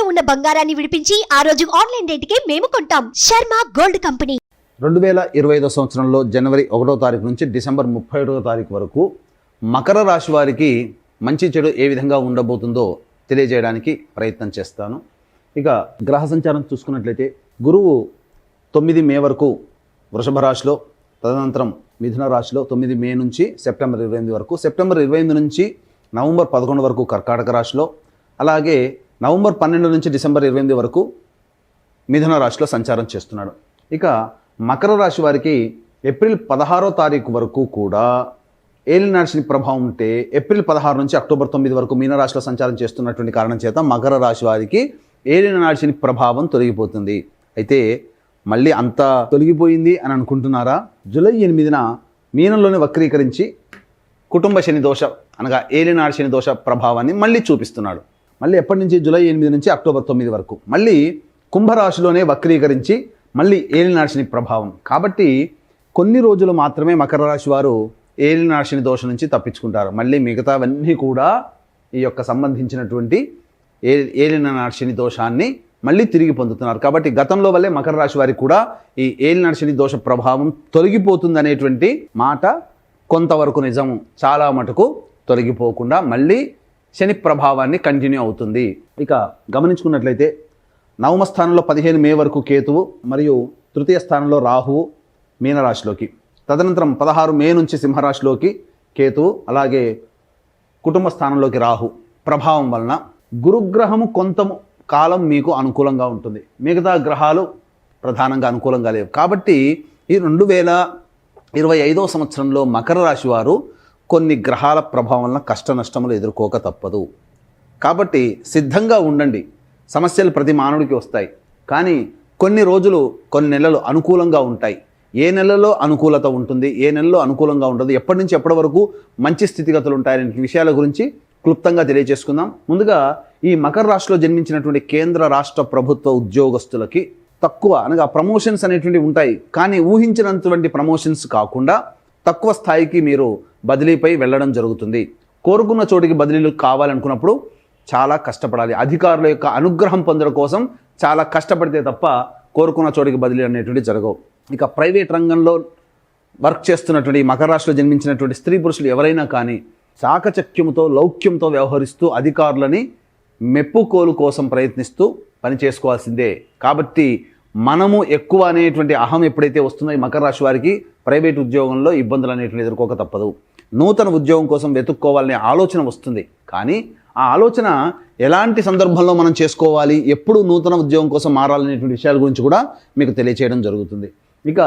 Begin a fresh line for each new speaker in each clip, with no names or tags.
తాకట్టులో ఉన్న బంగారాన్ని విడిపించి ఆ రోజు ఆన్లైన్ రేటుకే మేము కొంటాం. Sharma gold company.
2025 సంవత్సరంలో జనవరి 1వ తారీఖు నుంచి డిసెంబర్ 31వ తారీఖు వరకు మకర రాశి వారికి మంచి చెడు ఏ విధంగా ఉండబోతుందో తెలియజేయడానికి ప్రయత్నం చేస్తాను. ఇక గ్రహ సంచారం చూసుకున్నట్లయితే గురువు 9 మే వరకు వృషభ రాశిలో, తదనంతరం మిథున రాశిలో 9 మే నుంచి సెప్టెంబర్ 28 వరకు, సెప్టెంబర్ 28 నుంచి నవంబర్ 11 వరకు కర్కాటక రాశిలో, అలాగే నవంబర్ 12 నుంచి డిసెంబర్ 28 వరకు మిథున రాశిలో సంచారం చేస్తున్నాడు. ఇక మకర రాశి వారికి ఏప్రిల్ 16వ తారీఖు వరకు కూడా ఏలినాటి శని ప్రభావం ఉంటే, ఏప్రిల్ 16 నుంచి అక్టోబర్ 9 వరకు మీనరాశిలో సంచారం చేస్తున్నటువంటి కారణం చేత మకర రాశి వారికి ఏలినాటి శని ప్రభావం తొలగిపోతుంది. అయితే మళ్ళీ అంతా తొలగిపోయింది అని అనుకుంటున్నారా? జూలై 8న మీనంలోనే వక్రీకరించి కుటుంబ శని దోష అనగా ఏలినాటి శని దోష ప్రభావాన్ని మళ్ళీ చూపిస్తున్నాడు. మళ్ళీ ఎప్పటి నుంచి? జూలై 8 నుంచి అక్టోబర్ 9 వరకు. మళ్ళీ కుంభరాశిలోనే వక్రీకరించి మళ్ళీ ఏలినాటి శని ప్రభావం. కాబట్టి కొన్ని రోజులు మాత్రమే మకర రాశి వారు ఏలినాటి శని దోషం నుంచి తప్పించుకుంటారు. మళ్ళీ మిగతావన్నీ కూడా ఈ యొక్క సంబంధించినటువంటి ఏలినాటి శని దోషాన్ని మళ్ళీ తిరిగి పొందుతున్నారు. కాబట్టి గతంలో వల్లే మకర రాశి వారికి కూడా ఈ ఏలినాటి శని దోష ప్రభావం తొలగిపోతుంది అనేటువంటి మాట కొంతవరకు నిజము. చాలా మటుకు తొలగిపోకుండా మళ్ళీ శని ప్రభావాన్ని కంటిన్యూ అవుతుంది. ఇక గమనించుకున్నట్లయితే నవమ స్థానంలో 15 మే వరకు కేతువు మరియు తృతీయ స్థానంలో రాహువు మీనరాశిలోకి, తదనంతరం 16 మే నుంచి సింహరాశిలోకి కేతువు, అలాగే కుటుంబ స్థానంలోకి రాహు ప్రభావం వలన గురుగ్రహము కొంత కాలం మీకు అనుకూలంగా ఉంటుంది. మిగతా గ్రహాలు ప్రధానంగా అనుకూలంగా లేవు. కాబట్టి ఈ 2025వ సంవత్సరంలో మకర రాశి వారు కొన్ని గ్రహాల ప్రభావం వలన కష్ట నష్టములు ఎదుర్కోక తప్పదు. కాబట్టి సిద్ధంగా ఉండండి. సమస్యలు ప్రతి మానవుడికి వస్తాయి, కానీ కొన్ని రోజులు, కొన్ని నెలలు అనుకూలంగా ఉంటాయి. ఏ నెలలో అనుకూలత ఉంటుంది, ఏ నెలలో అనుకూలంగా ఉండదు, ఎప్పటి నుంచి ఎప్పటి వరకు మంచి స్థితిగతులు ఉంటాయనే విషయాల గురించి క్లుప్తంగా తెలియజేసుకుందాం. ముందుగా ఈ మకర రాశిలో జన్మించినటువంటి కేంద్ర రాష్ట్ర ప్రభుత్వ ఉద్యోగస్తులకి తక్కువ అనగా ప్రమోషన్స్ అనేటువంటివి ఉంటాయి. కానీ ఊహించినటువంటి ప్రమోషన్స్ కాకుండా తక్కువ స్థాయికి మీరు బదిలీపై వెళ్ళడం జరుగుతుంది. కోరుకున్న చోటికి బదిలీలు కావాలనుకున్నప్పుడు చాలా కష్టపడాలి. అధికారుల యొక్క అనుగ్రహం పొందడం కోసం చాలా కష్టపడితే తప్ప కోరుకున్న చోటికి బదిలీ అనేటువంటి జరగవు. ఇక ప్రైవేట్ రంగంలో వర్క్ చేస్తున్నటువంటి మకర రాశిలో జన్మించినటువంటి స్త్రీ పురుషులు ఎవరైనా కానీ చాకచక్యముతో, లౌక్యంతో వ్యవహరిస్తూ అధికారులని మెప్పుకోలు కోసం ప్రయత్నిస్తూ పని చేసుకోవాల్సిందే. కాబట్టి మనము ఎక్కువ అనేటువంటి అహం ఎప్పుడైతే వస్తుందో ఈ మకర రాశి వారికి ప్రైవేట్ ఉద్యోగంలో ఇబ్బందులు అనేటువంటి ఎదుర్కోక తప్పదు. నూతన ఉద్యోగం కోసం వెతుక్కోవాలనే ఆలోచన వస్తుంది, కానీ ఆ ఆలోచన ఎలాంటి సందర్భంలో మనం చేసుకోవాలి, ఎప్పుడు నూతన ఉద్యోగం కోసం మారాలనేటువంటి విషయాల గురించి కూడా మీకు తెలియచేయడం జరుగుతుంది. ఇక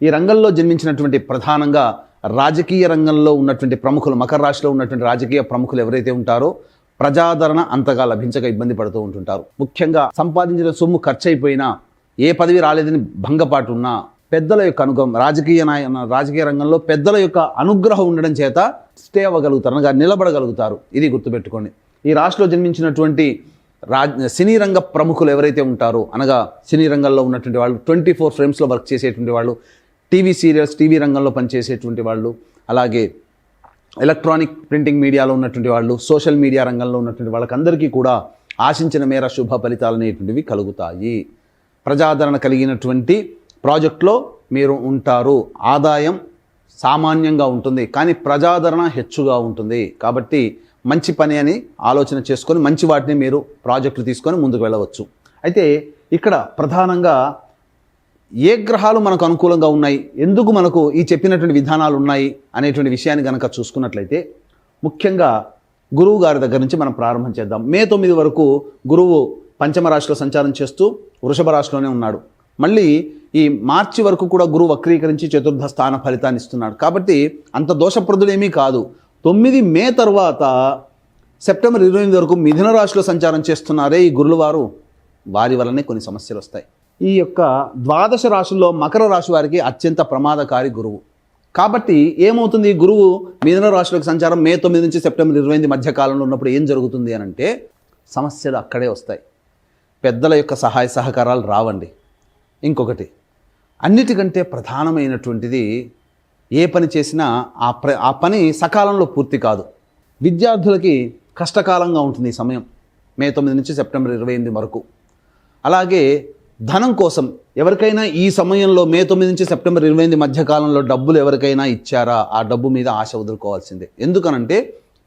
ఈ రంగంలో జన్మించినటువంటి ప్రధానంగా రాజకీయ రంగంలో ఉన్నటువంటి ప్రముఖులు, మకర రాశిలో ఉన్నటువంటి రాజకీయ ప్రముఖులు ఎవరైతే ఉంటారో ప్రజాదరణ అంతగా లభించక ఇబ్బంది పడుతూ ఉంటుంటారు. ముఖ్యంగా సంపాదించిన సొమ్ము ఖర్చు అయిపోయినా, ఏ పదవి రాలేదని భంగపాటు ఉన్నా, పెద్దల యొక్క అనుగ్రహం, రాజకీయ రంగంలో పెద్దల యొక్క అనుగ్రహం ఉండడం చేత స్టే అవ్వగలుగుతారు, అనగా నిలబడగలుగుతారు. ఇది గుర్తుపెట్టుకోండి. ఈ రాశిలో జన్మించినటువంటి సినీ రంగ ప్రముఖులు ఎవరైతే ఉంటారో, అనగా సినీ రంగంలో ఉన్నటువంటి వాళ్ళు, 24 ఫ్రేమ్స్లో వర్క్ చేసేటువంటి వాళ్ళు, టీవీ సీరియల్స్, టీవీ రంగంలో పనిచేసేటువంటి వాళ్ళు, అలాగే ఎలక్ట్రానిక్ ప్రింటింగ్ మీడియాలో ఉన్నటువంటి వాళ్ళు, సోషల్ మీడియా రంగంలో ఉన్నటువంటి వాళ్ళకందరికీ కూడా ఆశించిన మేర శుభ ఫలితాలు అనేటువంటివి కలుగుతాయి. ప్రజాదరణ కలిగినటువంటి ప్రాజెక్టులో మీరు ఉంటారు. ఆదాయం సామాన్యంగా ఉంటుంది, కానీ ప్రజాదరణ హెచ్చుగా ఉంటుంది. కాబట్టి మంచి పని అని ఆలోచన చేసుకొని మంచి వాటిని మీరు ప్రాజెక్టులు తీసుకొని ముందుకు వెళ్ళవచ్చు. అయితే ఇక్కడ ప్రధానంగా ఏ గ్రహాలు మనకు అనుకూలంగా ఉన్నాయి, ఎందుకు మనకు ఈ చెప్పినటువంటి విధానాలు ఉన్నాయి అనేటువంటి విషయాన్ని కనుక చూసుకున్నట్లయితే, ముఖ్యంగా గురువు గారి దగ్గర నుంచి మనం ప్రారంభం చేద్దాం. మే 9 వరకు గురువు పంచమ రాశిలో సంచారం చేస్తూ వృషభ రాశిలోనే ఉన్నాడు. మళ్ళీ ఈ మార్చి వరకు కూడా గురువు వక్రీకరించి చతుర్థ స్థాన ఫలితాన్ని ఇస్తున్నాడు. కాబట్టి అంత దోషప్రదుడేమీ కాదు. 9 మే తర్వాత సెప్టెంబర్ 28 వరకు మిథున రాశిలో సంచారం చేస్తున్నారే ఈ గురువుల వారు, వారి వల్లనే కొన్ని సమస్యలు వస్తాయి. ఈ యొక్క ద్వాదశ రాశుల్లో మకర రాశి వారికి అత్యంత ప్రమాదకారి గురువు. కాబట్టి ఏమవుతుంది, గురువు మిథున రాశిలోకి సంచారం మే 9 నుంచి సెప్టెంబర్ 28 మధ్య కాలంలో ఉన్నప్పుడు ఏం జరుగుతుంది అని అంటే, సమస్యలు అక్కడే వస్తాయి. పెద్దల యొక్క సహాయ సహకారాలు రావండి. ఇంకొకటి, అన్నిటికంటే ప్రధానమైనటువంటిది, ఏ పని చేసినా ఆ పని సకాలంలో పూర్తి కాదు. విద్యార్థులకి కష్టకాలంగా ఉంటుంది ఈ సమయం. మే 9 నుంచి సెప్టెంబర్ 28 వరకు. అలాగే ధనం కోసం ఎవరికైనా ఈ సమయంలో మే 9 నుంచి సెప్టెంబర్ 28 మధ్య కాలంలో డబ్బులు ఎవరికైనా ఇచ్చారా, ఆ డబ్బు మీద ఆశ వదులుకోవాల్సిందే. ఎందుకనంటే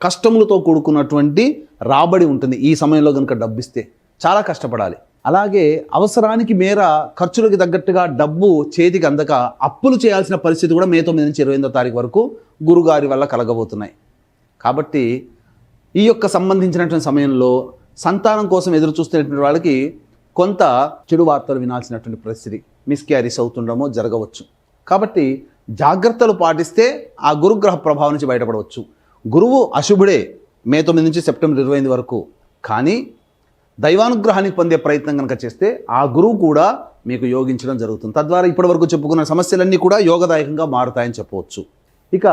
కష్టములతో కూడుకున్నటువంటి రాబడి ఉంటుంది. ఈ సమయంలో కనుక డబ్బు ఇస్తే చాలా కష్టపడాలి. అలాగే అవసరానికి మేర ఖర్చులకు తగ్గట్టుగా డబ్బు చేతికి అందక అప్పులు చేయాల్సిన పరిస్థితి కూడా మే 9 నుంచి 28వ తారీఖు వరకు గురుగారి వల్ల కలగబోతున్నాయి. కాబట్టి ఈ యొక్క సంబంధించినటువంటి సమయంలో సంతానం కోసం ఎదురు చూస్తున్నటువంటి వాళ్ళకి కొంత చెడు వార్తలు వినాల్సినటువంటి పరిస్థితి, మిస్క్యారీస్ అవుతుండమో జరగవచ్చు. కాబట్టి జాగ్రత్తలు పాటిస్తే ఆ గురుగ్రహ ప్రభావం నుంచి బయటపడవచ్చు. గురువు అశుభుడే మే 9 నుంచి సెప్టెంబర్ 28 వరకు. కానీ దైవానుగ్రహానికి పొందే ప్రయత్నం కనుక చేస్తే ఆ గురువు కూడా మీకు యోగించడం జరుగుతుంది. తద్వారా ఇప్పటివరకు చెప్పుకున్న సమస్యలన్నీ కూడా యోగదాయకంగా మారుతాయని చెప్పవచ్చు. ఇక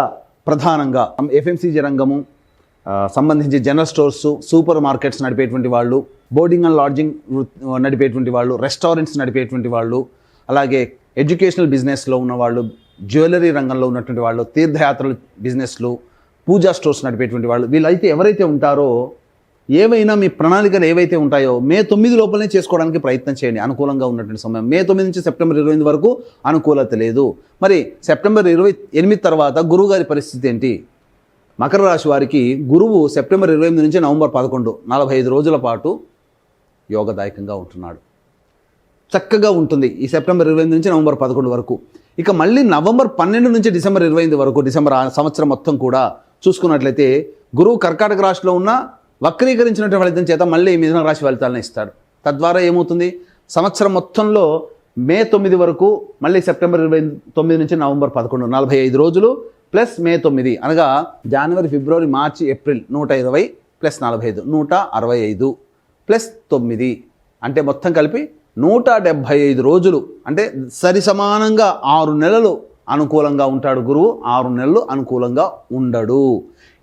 ప్రధానంగా ఎఫ్ఎంసీజీ రంగము సంబంధించి జనరల్ స్టోర్స్, సూపర్ మార్కెట్స్ నడిపేటువంటి వాళ్ళు, బోర్డింగ్ అండ్ లాడ్జింగ్ నడిపేటువంటి వాళ్ళు, రెస్టారెంట్స్ నడిపేటువంటి వాళ్ళు, అలాగే ఎడ్యుకేషనల్ బిజినెస్లో ఉన్నవాళ్ళు, జ్యువెలరీ రంగంలో ఉన్నటువంటి వాళ్ళు, తీర్థయాత్రలు బిజినెస్లు, పూజా స్టోర్స్ నడిపేటువంటి వాళ్ళు, వీళ్ళైతే ఎవరైతే ఉంటారో ఏవైనా మీ ప్రణాళికలు ఏవైతే ఉంటాయో మే 9 లోపలనే చేసుకోవడానికి ప్రయత్నం చేయండి. అనుకూలంగా ఉన్నటువంటి సమయం మే 9 నుంచి సెప్టెంబర్ 28 వరకు అనుకూలత లేదు. మరి సెప్టెంబర్ 28 తర్వాత గురువుగారి పరిస్థితి ఏంటి? మకర రాశి వారికి గురువు సెప్టెంబర్ 28 నుంచి నవంబర్ 11 45 రోజుల పాటు యోగదాయకంగా ఉంటున్నాడు. చక్కగా ఉంటుంది ఈ సెప్టెంబర్ 28 నుంచి నవంబర్ 11 వరకు. ఇక మళ్ళీ నవంబర్ 12 నుంచి డిసెంబర్ 25 వరకు, డిసెంబర్ సంవత్సరం మొత్తం కూడా చూసుకున్నట్లయితే గురువు కర్కాటక రాశిలో ఉన్న వక్రీకరించినటువంటి ఫలితం చేత మళ్ళీ మిథున రాశి ఫలితాలను ఇస్తాడు. తద్వారా ఏమవుతుంది, సంవత్సరం మొత్తంలో మే 9 వరకు, మళ్ళీ సెప్టెంబర్ 29 నుంచి నవంబర్ 11 45 రోజులు ప్లస్ మే 9 అనగా జనవరి, ఫిబ్రవరి, మార్చి, ఏప్రిల్ 120 ప్లస్ 45 165 ప్లస్ 9 అంటే మొత్తం కలిపి 175 రోజులు. అంటే సరి సమానంగా 6 నెలలు అనుకూలంగా ఉంటాడు గురువు, 6 నెలలు అనుకూలంగా ఉండడు.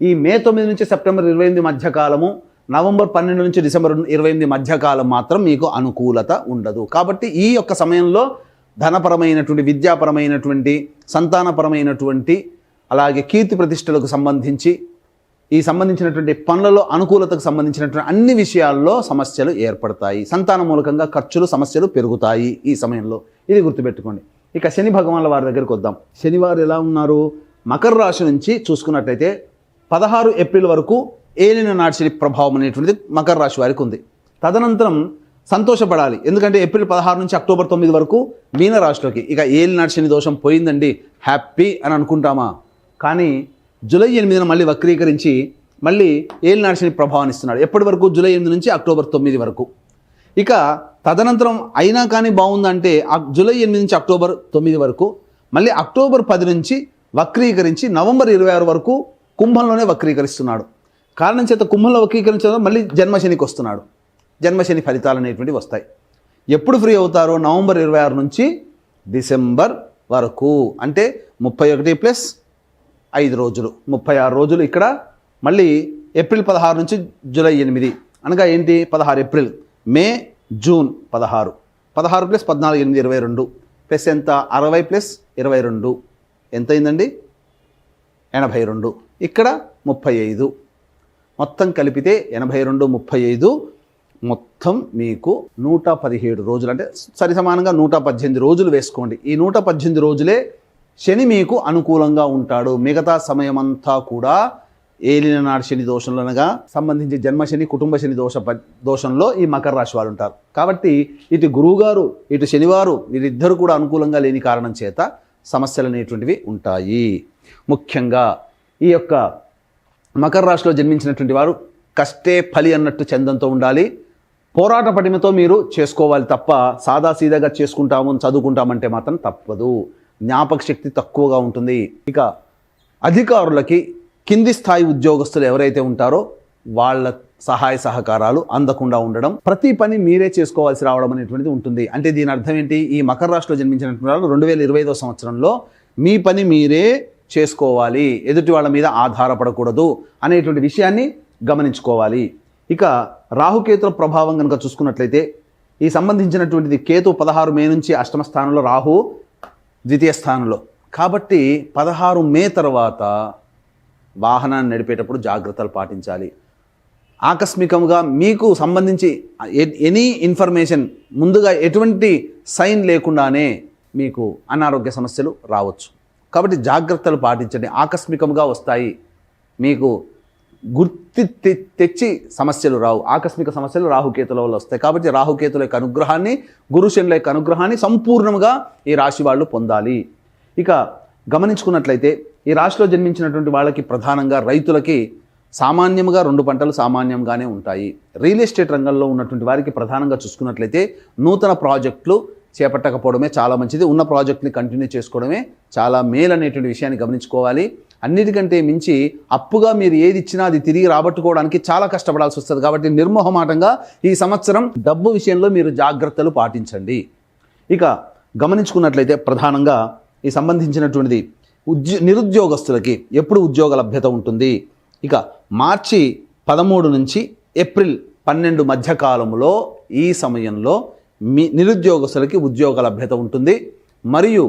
ఈ మే 9 నుంచి సెప్టెంబర్ 28 మధ్యకాలము, నవంబర్ 12 నుంచి డిసెంబర్ 28 మధ్యకాలం మాత్రం మీకు అనుకూలత ఉండదు. కాబట్టి ఈ యొక్క సమయంలో ధనపరమైనటువంటి, విద్యాపరమైనటువంటి, సంతానపరమైనటువంటి, అలాగే కీర్తి ప్రతిష్టలకు సంబంధించి ఈ సంబంధించినటువంటి పనులలో అనుకూలతకు సంబంధించినటువంటి అన్ని విషయాల్లో సమస్యలు ఏర్పడతాయి. సంతాన మూలకంగా ఖర్చులు, సమస్యలు పెరుగుతాయి ఈ సమయంలో. ఇది గుర్తుపెట్టుకోండి. ఇక శని భగవాన్ల వారి దగ్గరికి వద్దాం. శనివారు ఎలా ఉన్నారు? మకర రాశి నుంచి చూసుకున్నట్లయితే 16 ఏప్రిల్ వరకు ఏలిన నాటి శని ప్రభావం అనేటువంటిది మకర రాశి వారికి ఉంది. తదనంతరం సంతోషపడాలి. ఎందుకంటే ఏప్రిల్ 16 నుంచి అక్టోబర్ 9 వరకు మీన రాశిలోకి ఇక ఏలినాటి శని దోషం పోయిందండి, హ్యాపీ అని అనుకుంటామా? కానీ జూలై 8న మళ్ళీ వక్రీకరించి మళ్ళీ ఏలినాటి శని ప్రభావాన్ని ఇస్తున్నాడు. ఎప్పటి వరకు? జూలై 8 నుంచి అక్టోబర్ 9 వరకు. ఇక తదనంతరం అయినా కానీ బాగుందంటే జూలై 8 నుంచి అక్టోబర్ 9 వరకు, మళ్ళీ అక్టోబర్ 10 నుంచి వక్రీకరించి నవంబర్ 26 వరకు కుంభంలోనే వక్రీకరిస్తున్నాడు. కారణం చేత కుంభంలో వక్రీకరించడం మళ్ళీ జన్మశనికి వస్తున్నాడు. జన్మశని ఫలితాలు అనేటువంటివి వస్తాయి. ఎప్పుడు ఫ్రీ అవుతారో? నవంబర్ 26 నుంచి డిసెంబర్ వరకు. అంటే 31 ప్లస్ 5 రోజులు 36 రోజులు ఇక్కడ. మళ్ళీ ఏప్రిల్ 16 నుంచి జూలై 8 అనగా ఏంటి? 16 ఏప్రిల్, మే, జూన్ 16 16 ప్లస్ 14 8 22 ప్లస్ ఎంత? 60 ప్లస్ 22 ఎంత అయిందండి? 82. ఇక్కడ 35. మొత్తం కలిపితే 82 35 మొత్తం మీకు 117 రోజులు. అంటే సరి సమానంగా 118 రోజులు వేసుకోండి. ఈ 118 రోజులే శని మీకు అనుకూలంగా ఉంటాడు. మిగతా సమయమంతా కూడా ఏలిన నాటి శని దోషంలోనగా సంబంధించి జన్మశని, కుటుంబ శని దోషంలో ఈ మకర రాశి వారు ఉంటారు. కాబట్టి ఇటు గురువుగారు, ఇటు శనివారు వీరిద్దరు కూడా అనుకూలంగా లేని కారణం చేత సమస్యలు అనేటువంటివి ఉంటాయి. ముఖ్యంగా ఈ యొక్క మకర రాశిలో జన్మించినటువంటి వారు కష్టే ఫలి అన్నట్టు చందంతో ఉండాలి. పోరాట పటిమతో మీరు చేసుకోవాలి తప్ప సాదాసీదాగా చేసుకుంటాము, చదువుకుంటామంటే మాత్రం తప్పదు. జ్ఞాపక శక్తి తక్కువగా ఉంటుంది. ఇక అధికారులకి, కింది స్థాయి ఉద్యోగస్తులు ఎవరైతే ఉంటారో వాళ్ళ సహాయ సహకారాలు అందకుండా ఉండడం, ప్రతి పని మీరే చేసుకోవాల్సి రావడం అనేటువంటిది ఉంటుంది. అంటే దీని అర్థం ఏంటి? ఈ మకర రాశిలో జన్మించినటువంటి వాళ్ళు 2025వ సంవత్సరంలో మీ పని మీరే చేసుకోవాలి, ఎదుటి వాళ్ళ మీద ఆధారపడకూడదు అనేటువంటి విషయాన్ని గమనించుకోవాలి. ఇక రాహుకేతుల ప్రభావం కనుక చూసుకున్నట్లయితే ఈ సంబంధించినటువంటిది కేతు 16 మే నుంచి అష్టమ స్థానంలో, రాహు ద్వితీయ స్థానంలో. కాబట్టి 16 మే తర్వాత వాహనాన్ని నడిపేటప్పుడు జాగ్రత్తలు పాటించాలి. ఆకస్మికంగా మీకు సంబంధించి ఎనీ ఇన్ఫర్మేషన్ ముందుగా ఎటువంటి సైన్ లేకుండానే మీకు అనారోగ్య సమస్యలు రావచ్చు. కాబట్టి జాగ్రత్తలు పాటించండి. ఆకస్మికంగా వస్తాయి, మీకు గుర్తి తెచ్చి సమస్యలు రావు. ఆకస్మిక సమస్యలు రాహుకేతుల వల్ల వస్తాయి. కాబట్టి రాహుకేతుల యొక్క అనుగ్రహాన్ని, గురుశనుల యొక్క అనుగ్రహాన్ని సంపూర్ణంగా ఈ రాశి వాళ్ళు పొందాలి. ఇక గమనించుకున్నట్లయితే ఈ రాశిలో జన్మించినటువంటి వాళ్ళకి ప్రధానంగా రైతులకి సామాన్యంగా 2 పంటలు సామాన్యంగానే ఉంటాయి. రియల్ ఎస్టేట్ రంగంలో ఉన్నటువంటి వారికి ప్రధానంగా చూసుకున్నట్లయితే నూతన ప్రాజెక్టులు చేపట్టకపోవడమే చాలా మంచిది. ఉన్న ప్రాజెక్ట్ని కంటిన్యూ చేసుకోవడమే చాలా మేలు అనేటువంటి విషయాన్ని గమనించుకోవాలి. అన్నిటికంటే మించి అప్పుగా మీరు ఏది ఇచ్చినా అది తిరిగి రాబట్టుకోవడానికి చాలా కష్టపడాల్సి వస్తుంది. కాబట్టి నిర్మోహమాటంగా ఈ సంవత్సరం డబ్బు విషయంలో మీరు జాగ్రత్తలు పాటించండి. ఇక గమనించుకున్నట్లయితే ప్రధానంగా ఈ సంబంధించినటువంటిది నిరుద్యోగస్తులకి ఎప్పుడు ఉద్యోగ లభ్యత ఉంటుంది. ఇక మార్చి 13 నుంచి ఏప్రిల్ 12 మధ్య కాలంలో ఈ సమయంలో మీ నిరుద్యోగస్తులకి ఉద్యోగ లభ్యత ఉంటుంది. మరియు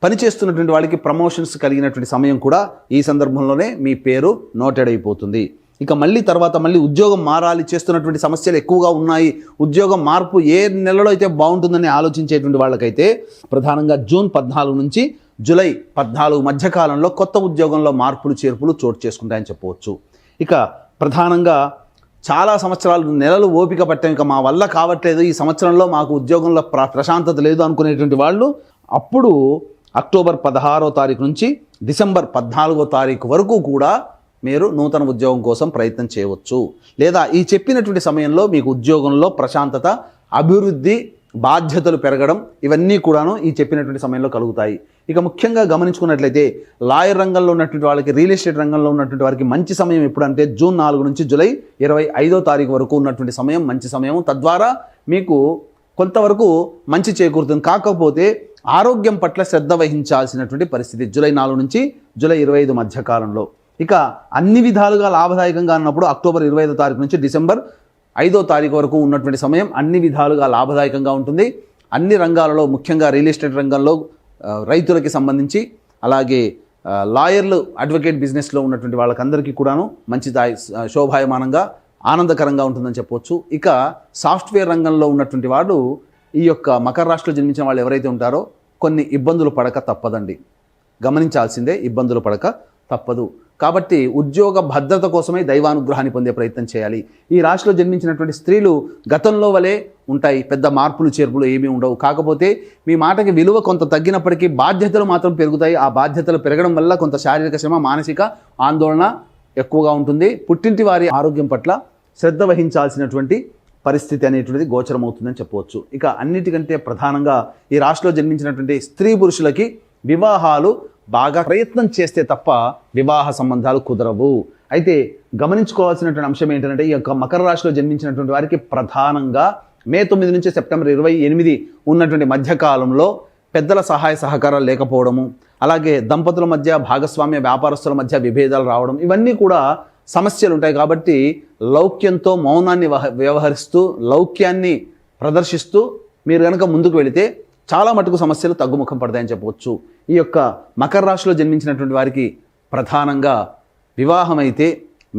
పనిచేస్తున్నటువంటి వాళ్ళకి ప్రమోషన్స్ కలిగినటువంటి సమయం కూడా ఈ సందర్భంలోనే మీ పేరు నోటెడ్ అయిపోతుంది. ఇక తర్వాత మళ్ళీ ఉద్యోగం మారాలి, చేస్తున్నటువంటి సమస్యలు ఎక్కువగా ఉన్నాయి, ఉద్యోగం మార్పు ఏ నెలలో అయితే బాగుంటుందని ఆలోచించేటువంటి వాళ్ళకైతే ప్రధానంగా జూన్ 14 నుంచి జూలై 14 మధ్యకాలంలో కొత్త ఉద్యోగంలో మార్పులు చేర్పులు చోటు చేసుకుంటాయని చెప్పవచ్చు. ఇక ప్రధానంగా చాలా సంవత్సరాలు నెలలు ఓపిక పట్టాం, ఇక మా వల్ల కావట్లేదు, ఈ సంవత్సరంలో మాకు ఉద్యోగంలో ప్రశాంతత లేదు అనుకునేటువంటి వాళ్ళు అప్పుడు అక్టోబర్ 16వ తారీఖు నుంచి డిసెంబర్ 14వ తారీఖు వరకు కూడా మీరు నూతన ఉద్యోగం కోసం ప్రయత్నం చేయవచ్చు. లేదా ఈ చెప్పినటువంటి సమయంలో మీకు ఉద్యోగంలో ప్రశాంతత, అభివృద్ధి, బాధ్యతలు పెరగడం ఇవన్నీ కూడాను ఈ చెప్పినటువంటి సమయంలో కలుగుతాయి. ఇక ముఖ్యంగా గమనించుకున్నట్లయితే లాయర్ రంగంలో ఉన్నటువంటి వాళ్ళకి, రియల్ ఎస్టేట్ రంగంలో ఉన్నటువంటి వారికి మంచి సమయం ఎప్పుడంటే జూన్ 4 నుంచి జూలై 25వ తారీఖు వరకు ఉన్నటువంటి సమయం మంచి సమయం. తద్వారా మీకు కొంతవరకు మంచి చేకూరుతుంది. కాకపోతే ఆరోగ్యం పట్ల శ్రద్ధ వహించాల్సినటువంటి పరిస్థితి జూలై 4 నుంచి జూలై 25 మధ్య కాలంలో. ఇక అన్ని విధాలుగా లాభదాయకంగా ఉన్నప్పుడు అక్టోబర్ 25వ తారీఖు నుంచి డిసెంబర్ 5వ తారీఖు వరకు ఉన్నటువంటి సమయం అన్ని విధాలుగా లాభదాయకంగా ఉంటుంది. అన్ని రంగాలలో ముఖ్యంగా రియల్ ఎస్టేట్ రంగంలో రైతులకి సంబంధించి, అలాగే లాయర్లు, అడ్వకేట్ బిజినెస్లో ఉన్నటువంటి వాళ్ళకందరికీ కూడాను మంచి శోభాయమానంగా ఆనందకరంగా ఉంటుందని చెప్పవచ్చు. ఇక సాఫ్ట్వేర్ రంగంలో ఉన్నటువంటి వాళ్ళు, ఈ యొక్క మకర రాశిలో జన్మించిన వాళ్ళు ఎవరైతే ఉంటారో కొన్ని ఇబ్బందులు పడక తప్పదండి. గమనించాల్సిందే, ఇబ్బందులు పడక తప్పదు. కాబట్టి ఉద్యోగ భద్రత కోసమే దైవానుగ్రహాన్ని పొందే ప్రయత్నం చేయాలి. ఈ రాశిలో జన్మించినటువంటి స్త్రీలు గతంలో వలె ఉంటాయి, పెద్ద మార్పులు చేర్పులు ఏమీ ఉండవు. కాకపోతే మీ మాటకి విలువ కొంత తగ్గినప్పటికీ బాధ్యతలు మాత్రం పెరుగుతాయి. ఆ బాధ్యతలు పెరగడం వల్ల కొంత శారీరక శ్రమ, మానసిక ఆందోళన ఎక్కువగా ఉంటుంది. పుట్టింటి వారి ఆరోగ్యం పట్ల శ్రద్ధ వహించాల్సినటువంటి పరిస్థితి అనేటువంటిది గోచరమవుతుందని చెప్పవచ్చు. ఇక అన్నిటికంటే ప్రధానంగా ఈ రాశిలో జన్మించినటువంటి స్త్రీ పురుషులకి వివాహాలు బాగా ప్రయత్నం చేస్తే తప్ప వివాహ సంబంధాలు కుదరవు. అయితే గమనించుకోవాల్సినటువంటి అంశం ఏంటంటే ఈ యొక్క మకర రాశిలో జన్మించినటువంటి వారికి ప్రధానంగా మే 9 నుంచి సెప్టెంబర్ 28 ఉన్నటువంటి మధ్యకాలంలో పెద్దల సహాయ సహకారాలు లేకపోవడము, అలాగే దంపతుల మధ్య, భాగస్వామ్య వ్యాపారస్తుల మధ్య విభేదాలు రావడం, ఇవన్నీ కూడా సమస్యలు ఉంటాయి. కాబట్టి లౌక్యంతో మౌనాన్ని వ్యవహరిస్తూ, లౌక్యాన్ని ప్రదర్శిస్తూ మీరు కనుక ముందుకు వెళితే చాలా మటుకు సమస్యలు తగ్గుముఖం పడతాయని చెప్పవచ్చు. ఈ యొక్క మకర రాశిలో జన్మించినటువంటి వారికి ప్రధానంగా వివాహం అయితే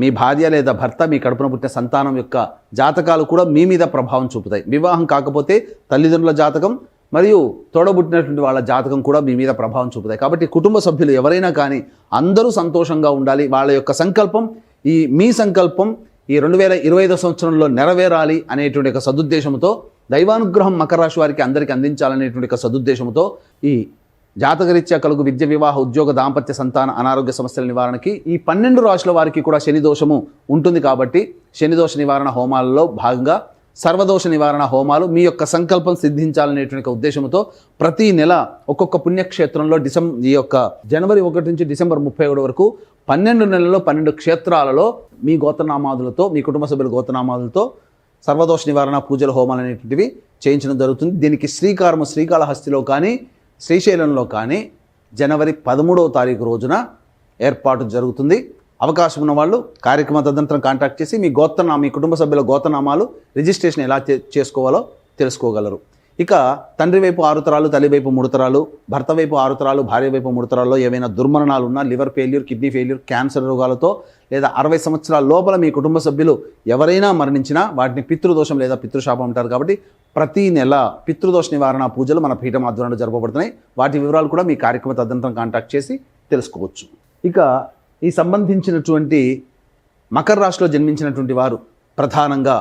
మీ భార్య లేదా భర్త, మీ కడుపున పుట్టిన సంతానం యొక్క జాతకాలు కూడా మీ మీద ప్రభావం చూపుతాయి. వివాహం కాకపోతే తల్లిదండ్రుల జాతకం మరియు తోడబుట్టినటువంటి వాళ్ళ జాతకం కూడా మీ మీద ప్రభావం చూపుతాయి. కాబట్టి కుటుంబ సభ్యులు ఎవరైనా కానీ అందరూ సంతోషంగా ఉండాలి. వాళ్ళ యొక్క సంకల్పం, మీ సంకల్పం ఈ 2025 సంవత్సరంలో నెరవేరాలి అనేటువంటి ఒక సదుద్దేశంతో, దైవానుగ్రహం మకర రాశి వారికి అందరికీ అందించాలనేటువంటి ఒక సదుద్దేశంతో ఈ జాతకరీత్యా కలుగు విద్య, వివాహ, ఉద్యోగ, దాంపత్య, సంతాన, అనారోగ్య సమస్యల నివారణకి ఈ 12 రాశుల వారికి కూడా శని దోషము ఉంటుంది. కాబట్టి శని దోష నివారణ హోమాలలో భాగంగా సర్వదోష నివారణ హోమాలు మీ యొక్క సంకల్పం సిద్ధించాలనేటువంటి ఉద్దేశంతో ప్రతి నెల ఒక్కొక్క పుణ్యక్షేత్రంలో ఈ యొక్క జనవరి 1 నుంచి డిసెంబర్ 31 వరకు 12 నెలల్లో 12 క్షేత్రాలలో మీ గోత్రనామాదులతో, మీ కుటుంబ సభ్యుల గోత్రనామాదులతో సర్వదోష నివారణ పూజల హోమాలు అనేటువంటివి చేయించడం జరుగుతుంది. దీనికి శ్రీకాళహస్తిలో కానీ శ్రీశైలంలో కానీ జనవరి 13వ తారీఖు రోజున ఏర్పాటు జరుగుతుంది. అవకాశం ఉన్న వాళ్ళు కార్యక్రమ తదనంతరం కాంటాక్ట్ చేసి మీ కుటుంబ సభ్యుల గోత్రనామాలు రిజిస్ట్రేషన్ ఎలా చేసుకోవాలో తెలుసుకోగలరు. ఇక తండ్రి వైపు 6 తరాలు, తల్లి వైపు 3 తరాలు, భర్త వైపు 6 తరాలు, భార్య వైపు 3 తరాల్లో ఏవైనా దుర్మరణాలు ఉన్నా, liver failure, kidney failure, cancer రోగాలతో లేదా 60 సంవత్సరాల లోపల మీ కుటుంబ సభ్యులు ఎవరైనా మరణించినా వాటిని పితృదోషం లేదా పితృశాపం అంటారు. కాబట్టి ప్రతి నెల పితృదోష నివారణ పూజలు మన పీఠం ఆధ్వర్యంలో జరపబడుతున్నాయి. వాటి వివరాలు కూడా మీ కార్యక్రమ తదనంతరం కాంటాక్ట్ చేసి తెలుసుకోవచ్చు. ఇక ఈ సంబంధించినటువంటి మకర రాశిలో జన్మించినటువంటి వారు ప్రధానంగా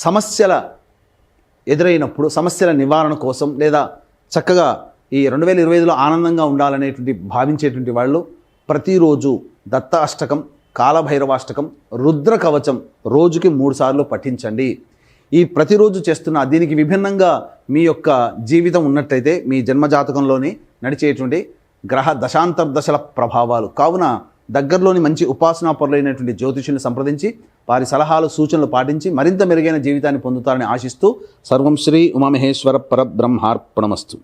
సమస్యల ఎదురైనప్పుడు సమస్యల నివారణ కోసం లేదా చక్కగా ఈ 2025లో ఆనందంగా ఉండాలనేటువంటి భావించేటువంటి వాళ్ళు ప్రతిరోజు దత్త అష్టకం, కాలభైరవాష్టకం, రుద్ర కవచం రోజుకి 3 సార్లు పఠించండి. ఈ ప్రతిరోజు చేస్తున్న దీనికి విభిన్నంగా మీ యొక్క జీవితం ఉన్నట్టయితే మీ జన్మజాతకంలోని నడిచేటువంటి గ్రహ దశాంతర్దశల ప్రభావాలు కావున దగ్గరలోని మంచి ఉపాసనా పరులైనటువంటి జ్యోతిషుల్ని సంప్రదించి వారి సలహాలు సూచనలు పాటించి మరింత మెరుగైన జీవితాన్ని పొందుతారని ఆశిస్తూ సర్వం శ్రీ ఉమామహేశ్వర పరబ్రహ్మార్పణమస్తు.